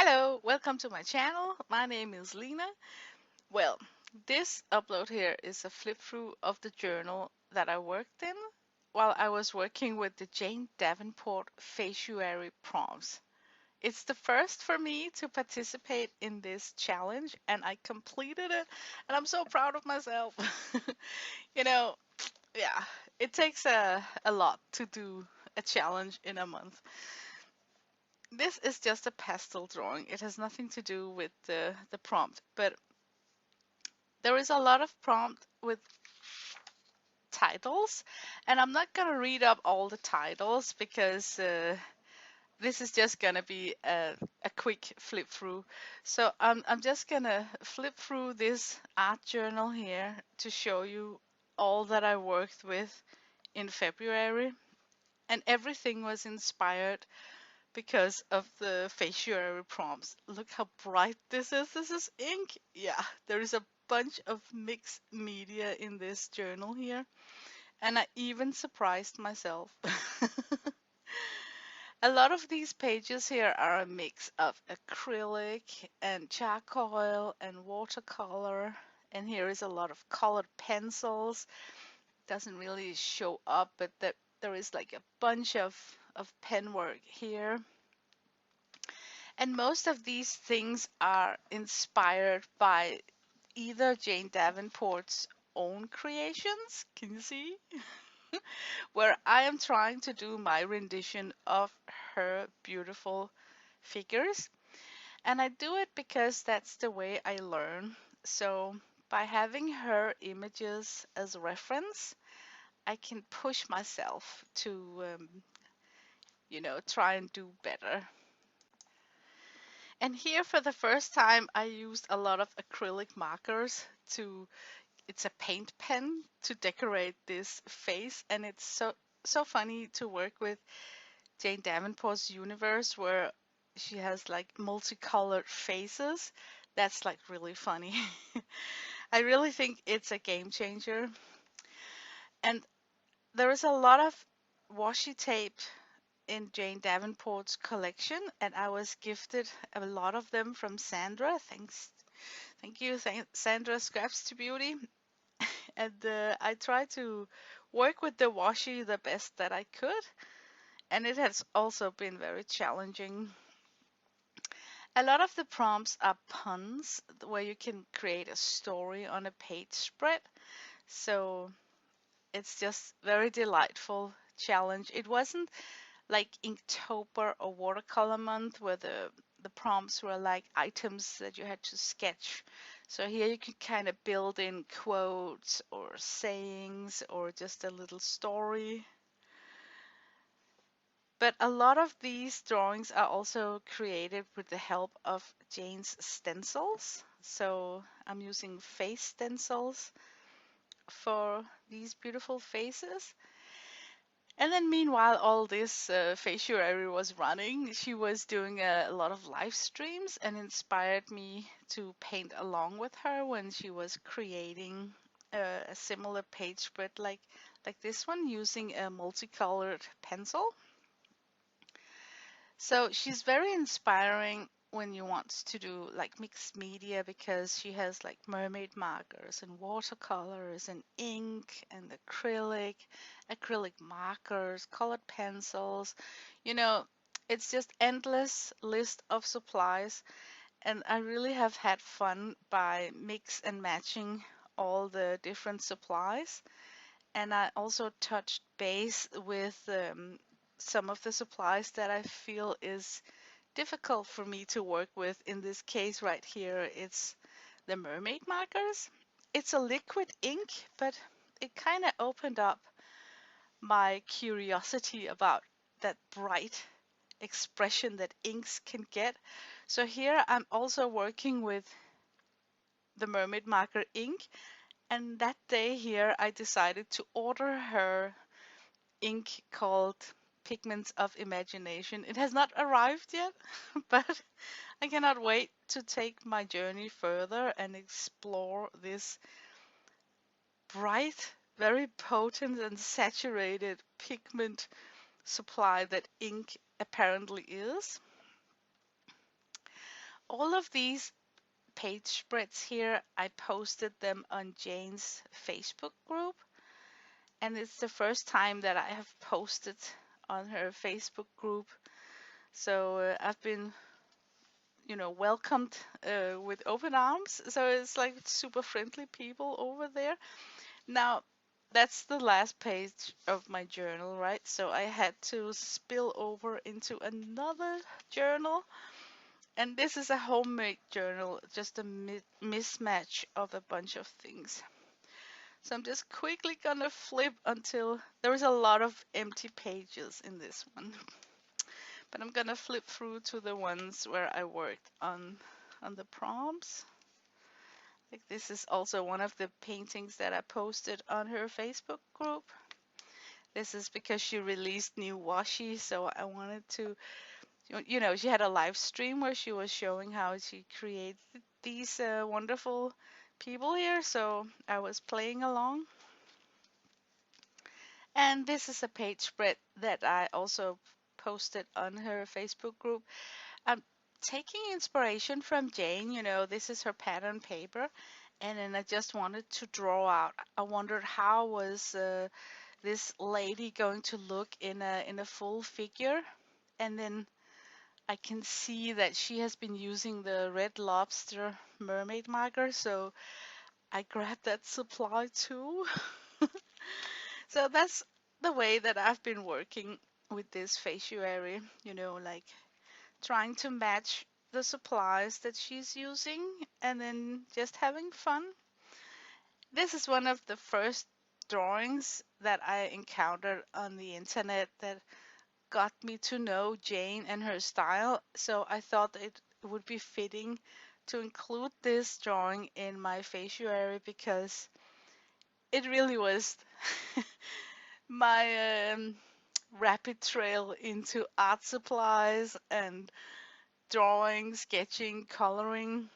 Hello, welcome to my channel. My name is Lena. Well, this upload here is a flip through of the journal that I worked in while I was working with the Jane Davenport Faceuary prompts. It's the first for me to participate in this challenge and I completed it and I'm so proud of myself. you know, yeah, it takes a lot to do a challenge in a month. This is just a pastel drawing. It has nothing to do with the prompt, but there is a lot of prompt with titles, and I'm not gonna read up all the titles because this is just gonna be a quick flip through. So I'm just gonna flip through this art journal here to show you all that I worked with in February, and everything was inspired because of the Faceuary prompts. Look how bright this is. This is ink. Yeah, there is a bunch of mixed media in this journal here. And I even surprised myself. A lot of these pages here are a mix of acrylic and charcoal and watercolor. And here is a lot of colored pencils. Doesn't really show up, but there is like a bunch of pen work here. And most of these things are inspired by either Jane Davenport's own creations, can you see? Where I am trying to do my rendition of her beautiful figures. And I do it because that's the way I learn. So by having her images as a reference, I can push myself to, try and do better. And here for the first time, I used a lot of acrylic markers it's a paint pen to decorate this face. And it's so funny to work with Jane Davenport's universe where she has like multicolored faces. That's like really funny. I really think it's a game changer. And there is a lot of washi tape in Jane Davenport's collection, and I was gifted a lot of them from Sandra. Thank you, Sandra Scraps to Beauty. And I tried to work with the washi the best that I could, and it has also been very challenging. A lot of the prompts are puns where you can create a story on a page spread. So it's just very delightful challenge. It wasn't like Inktober or Watercolor Month where the prompts were like items that you had to sketch. So here you can kind of build in quotes or sayings or just a little story. But a lot of these drawings are also created with the help of Jane's stencils. So I'm using face stencils for these beautiful faces. And then meanwhile, all this Faceuary was running. She was doing a lot of live streams and inspired me to paint along with her when she was creating a similar page spread like this one using a multicolored pencil. So she's very inspiring when you want to do like mixed media because she has like mermaid markers and watercolors and ink and acrylic markers, colored pencils. You know, it's just endless list of supplies, and I really have had fun by mix and matching all the different supplies. And I also touched base with some of the supplies that I feel is difficult for me to work with. In this case right here, it's the mermaid markers. It's a liquid ink, but it kind of opened up my curiosity about that bright expression that inks can get. So here I'm also working with the mermaid marker ink, and that day here I decided to order her ink called Pigments of Imagination. It has not arrived yet, but I cannot wait to take my journey further and explore this bright, very potent and saturated pigment supply that ink apparently is. all of these page spreads here, I posted them on Jane's Facebook group, and it's the first time that I have posted on her Facebook group. So I've been, welcomed with open arms. So it's like super friendly people over there. Now, that's the last page of my journal, right? So I had to spill over into another journal. And this is a homemade journal, just a mismatch of a bunch of things. So I'm just quickly gonna flip until there is a lot of empty pages in this one. But I'm gonna flip through to the ones where I worked on the prompts. Like this is also one of the paintings that I posted on her Facebook group. This is because she released new washi, so I wanted to, she had a live stream where she was showing how she created these wonderful people here, so I was playing along. And this is a page spread that I also posted on her Facebook group. I'm taking inspiration from Jane, this is her pattern paper, and then I just wanted to draw out. I wondered how was this lady going to look in a full figure, and then I can see that she has been using the Red Lobster mermaid marker, so I grabbed that supply too. So that's the way that I've been working with this Faceuary, like trying to match the supplies that she's using and then just having fun. This is one of the first drawings that I encountered on the internet that got me to know Jane and her style, so I thought it would be fitting to include this drawing in my Faceuary because it really was my rapid trail into art supplies and drawing, sketching, coloring.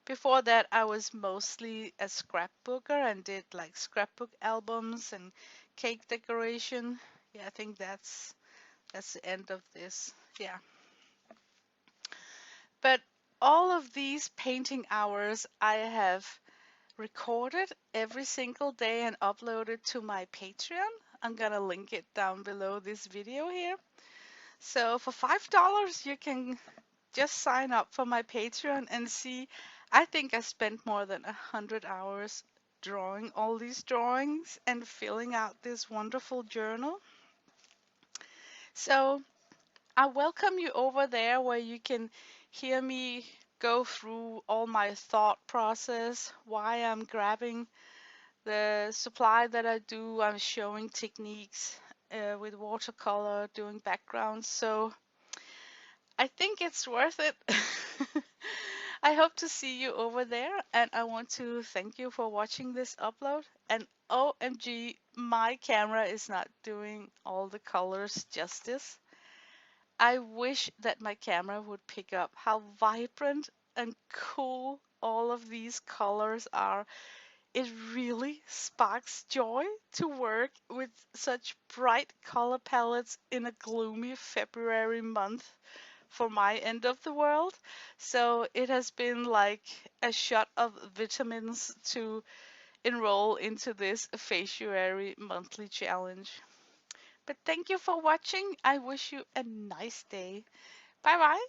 Before that, I was mostly a scrapbooker and did like scrapbook albums and cake decoration. Yeah, I think that's the end of this. Yeah. But all of these painting hours I have recorded every single day and uploaded to my Patreon. I'm gonna link it down below this video here. So for $5, you can just sign up for my Patreon and see. I think I spent more than 100 hours drawing all these drawings and filling out this wonderful journal. So I welcome you over there where you can hear me go through all my thought process, why I'm grabbing the supply that I do. I'm showing techniques with watercolor, doing backgrounds. So I think it's worth it. I hope to see you over there, and I want to thank you for watching this upload. And OMG, my camera is not doing all the colors justice. I wish that my camera would pick up how vibrant and cool all of these colors are. It really sparks joy to work with such bright color palettes in a gloomy February month for my end of the world. So it has been like a shot of vitamins to enroll into this Faceuary monthly challenge. But thank you for watching. I wish you a nice day. Bye bye.